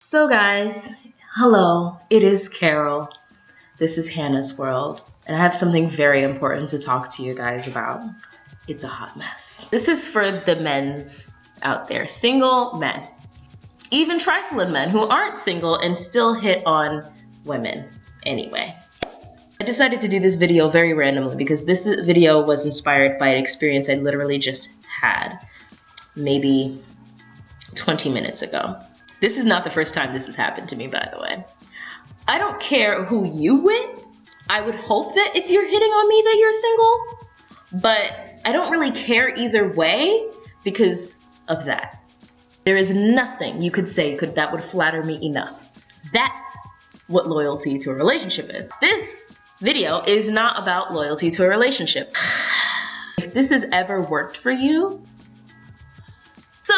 So guys, hello, it is Carol. This is Hannah's World, and I have something very important to talk to you guys about. It's a hot mess. This is for the men's out there, single men, even trifling men who aren't single and still hit on women anyway. I decided to do this video very randomly because this video was inspired by an experience I literally just had maybe 20 minutes ago. This is not the first time this has happened to me, by the way. I don't care who you with. I would hope that if you're hitting on me that you're single, but I don't really care either way because of that. There is nothing you could say that would flatter me enough. That's what loyalty to a relationship is. This video is not about loyalty to a relationship. If this has ever worked for you, so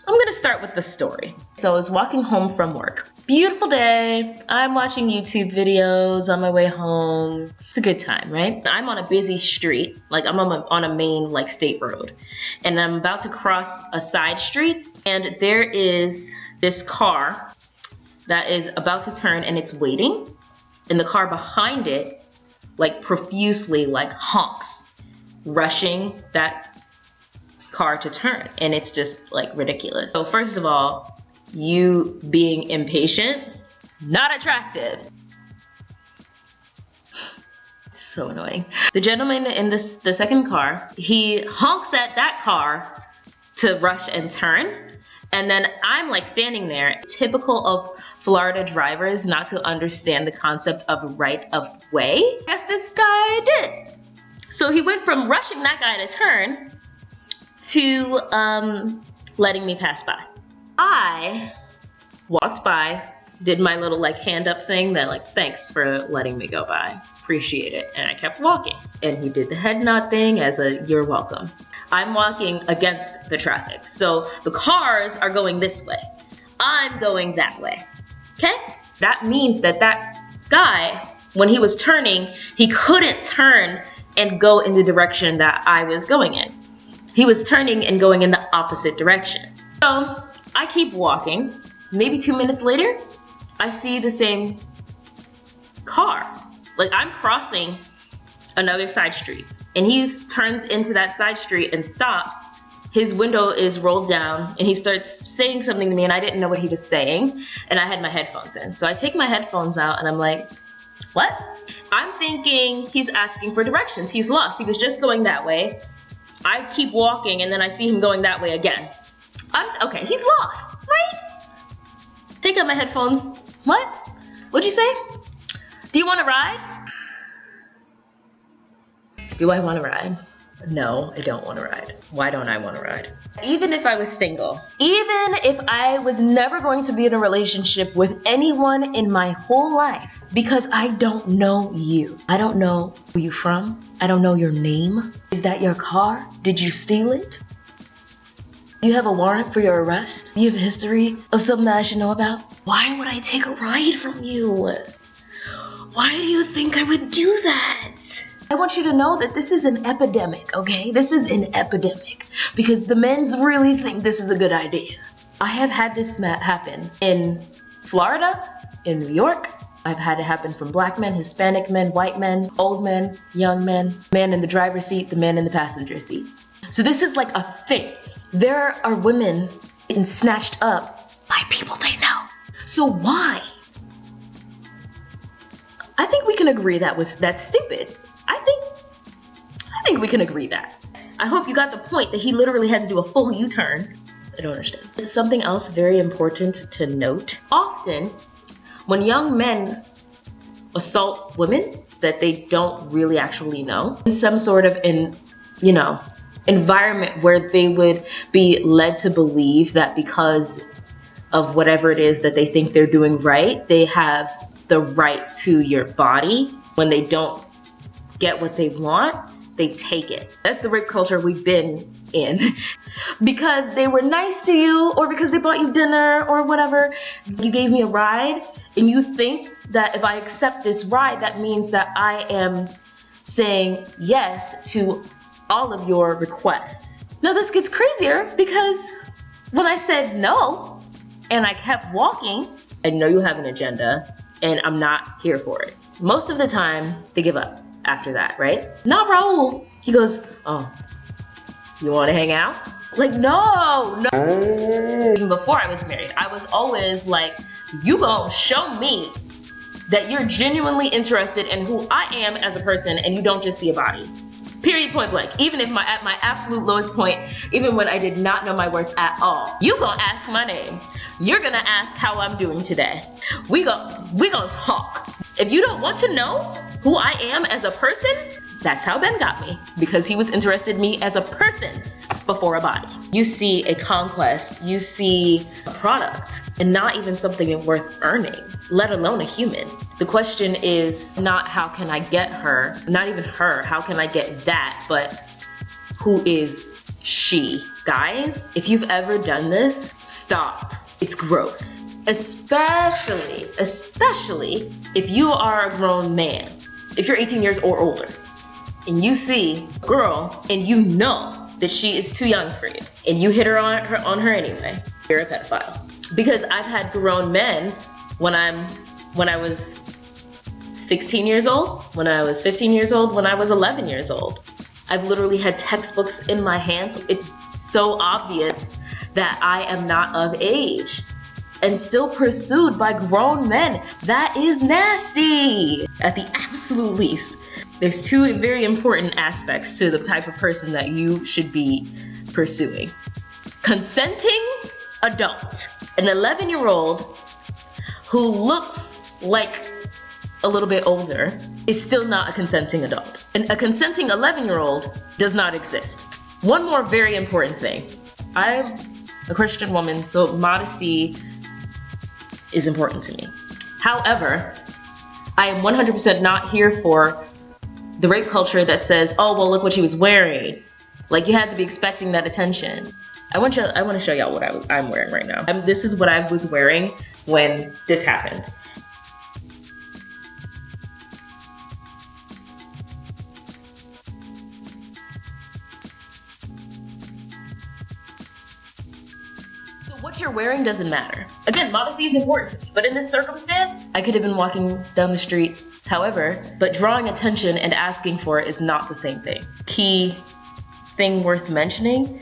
I'm gonna start with the story. So I was walking home from work. Beautiful day. I'm watching YouTube videos on my way home. It's a good time, right? I'm on a busy street, like I'm on a main like state road, and I'm about to cross a side street, and there is this car that is about to turn and it's waiting, and the car behind it like profusely like honks, rushing that car to turn, and it's just like ridiculous. So first of all, you being impatient, not attractive. So annoying. The gentleman in the second car, he honks at that car to rush and turn, and then I'm like standing there. It's typical of Florida drivers not to understand the concept of right of way. I guess this guy did. So he went from rushing that guy to turn to letting me pass by. I walked by, did my little like hand up thing that like, thanks for letting me go by, appreciate it, and I kept walking. And he did the head nod thing as a you're welcome. I'm walking against the traffic, so the cars are going this way, I'm going that way, okay? That means that guy, when he was turning, he couldn't turn and go in the direction that I was going in. He was turning and going in the opposite direction. So I keep walking. Maybe 2 minutes later, I see the same car. Like I'm crossing another side street, and he turns into that side street and stops. His window is rolled down, and he starts saying something to me, and I didn't know what he was saying, and I had my headphones in. So I take my headphones out, and I'm like, what? I'm thinking he's asking for directions. He's lost. He was just going that way. I keep walking, and then I see him going that way again. Okay, he's lost, right? Take out my headphones. What? What'd you say? Do you want to ride? Do I want to ride? No, I don't want to ride. Why don't I want to ride? Even if I was single, even if I was never going to be in a relationship with anyone in my whole life, because I don't know you. I don't know who you're from. I don't know your name. Is that your car? Did you steal it? Do you have a warrant for your arrest? Do you have a history of something that I should know about? Why would I take a ride from you? Why do you think I would do that? I want you to know that this is an epidemic, okay? This is an epidemic because the men's really think this is a good idea. I have had this happen in Florida, in New York. I've had it happen from black men, Hispanic men, white men, old men, young men, man in the driver's seat, the man in the passenger seat. So this is like a thing. There are women getting snatched up by people they know. So why? I think we can agree that's stupid. I think we can agree that. I hope you got the point that he literally had to do a full U-turn. I don't understand. Something else very important to note. Often, when young men assault women that they don't really actually know, in some sort of environment where they would be led to believe that because of whatever it is that they think they're doing right, they have the right to your body. When they don't get what they want, they take it. That's the rape culture we've been in. Because they were nice to you, or because they bought you dinner or whatever, you gave me a ride, and you think that if I accept this ride, that means that I am saying yes to all of your requests. Now this gets crazier because when I said no, And I kept walking. I know you have an agenda and I'm not here for it. Most of the time, they give up after that, right? Not Raul. He goes, oh, you want to hang out? Like, no. Even before I was married, I was always like, you gonna show me that you're genuinely interested in who I am as a person and you don't just see a body. Period, point blank. Even if at my absolute lowest point, even when I did not know my worth at all, you gonna ask my name. You're gonna ask how I'm doing today. We gonna talk. If you don't want to know who I am as a person, that's how Ben got me, because he was interested in me as a person before a body. You see a conquest, you see a product, and not even something worth earning, let alone a human. The question is not how can I get her, not even her, how can I get that, but who is she? Guys, if you've ever done this, stop. It's gross. Especially if you are a grown man, if you're 18 years or older, and you see a girl and you know that she is too young for you, and you hit her on her anyway, you're a pedophile. Because I've had grown men when I was 16 years old, when I was 15 years old, when I was 11 years old. I've literally had textbooks in my hands. It's so obvious that I am not of age and still pursued by grown men. That is nasty at the absolute least. There's two very important aspects to the type of person that you should be pursuing. Consenting adult. An 11-year-old who looks like a little bit older is still not a consenting adult. And a consenting 11-year-old does not exist. One more very important thing. I'm a Christian woman, so modesty is important to me. However, I am 100% not here for the rape culture that says, oh, well, look what she was wearing. Like, you had to be expecting that attention. I want to show y'all what I'm wearing right now. This is what I was wearing when this happened. So what you're wearing doesn't matter. Again, modesty is important to me, but in this circumstance, I could have been walking down the street however, but drawing attention and asking for it is not the same thing. Key thing worth mentioning,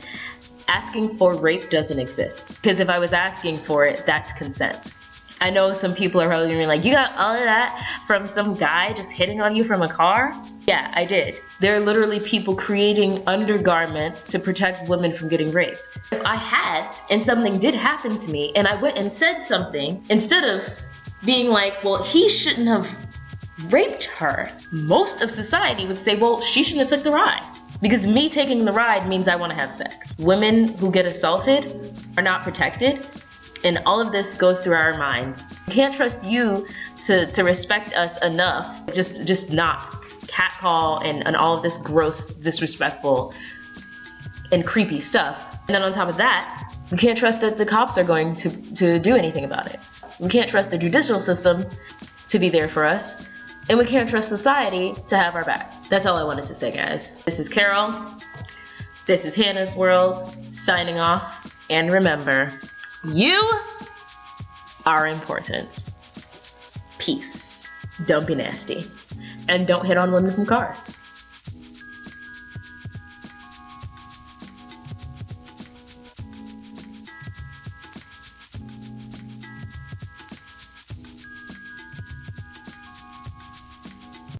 asking for rape doesn't exist. Because if I was asking for it, that's consent. I know some people are probably gonna be like, you got all of that from some guy just hitting on you from a car? Yeah, I did. There are literally people creating undergarments to protect women from getting raped. If I had, and something did happen to me, and I went and said something, instead of being like, well, he shouldn't have raped her, most of society would say, well, she shouldn't have took the ride. Because me taking the ride means I want to have sex. Women who get assaulted are not protected, and all of this goes through our minds. We can't trust you to respect us enough, just not catcall and all of this gross, disrespectful, and creepy stuff. And then on top of that, we can't trust that the cops are going to do anything about it. We can't trust the judicial system to be there for us. And we can't trust society to have our back. That's all I wanted to say, guys. This is Carol. This is Hannah's World, signing off. And remember, you are important. Peace. Don't be nasty. And don't hit on women from cars.